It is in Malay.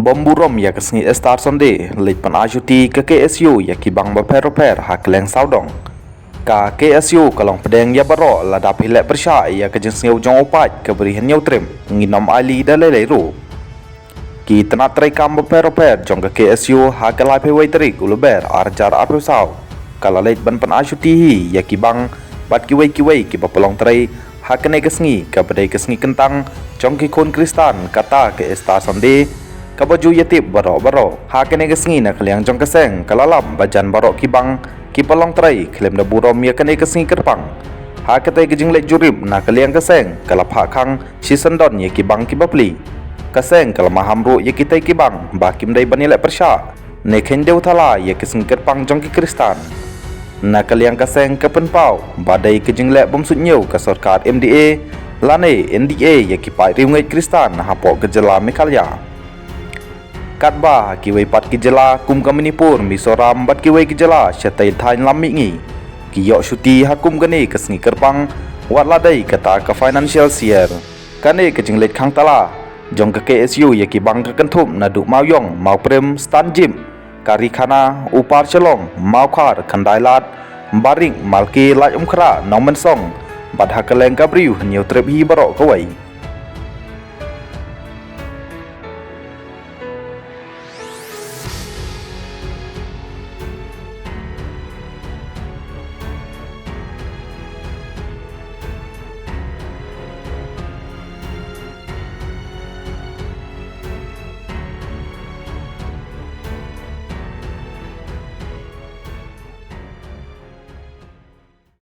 Bom burom ya kesni Star Sunday leit pan ajuti ke KSU ya ki bang baper hak leng saudong ka KSU kalong pedeng ya baro ladap hilek persya ya ke jeng sngeu jong opat ke beri henyau trim nginom ali dalai ru ki tenat trai kam baper jong ke KSU hak lai pewai terik uluber arjar apu sau kala leit ban pan ajuti hi ya ki bang bat ki wei ki bapelong trai hak kene kesngi ka bedai kesngi kentang jong ki kon kristan kata ke Star Sunday kabaju yatip baro hakene kesngi na kaliang jong keseng kalalam bajan baro kibang kipalong trai klem da burom ya kene kesngi kerpang hakete kejing lek jurib na kaliang keseng kalap hakang sisendon ya kibang kibapli keseng kalamaham ru ya kitai kibang bakim dai bani lek persya ne kendeu thala ya kesngi kerpang jong ki kristan na kaliang keseng kepenpau badai kejing lek bomsut nyeu ka sarkat MDA lane NDA ya kipai rimngai kristan hapo kejela mekalya katba kiwei pat kijela kum ka Manipur Mizoram bat kiwei kijela syatai thain lammi ngi kiyok syuti hakum gani kesngi kerpang wat ladai kata ka financial share kane kejinglet khang tala jong ka KSU ya ki bang ka kenthum na du mawyong mau prem stan jim kari khana upar chelong mau khar khandai lat baring malki lai umkhra nongmen song bat hakaleng kabriu nyeu trep hi barok kawai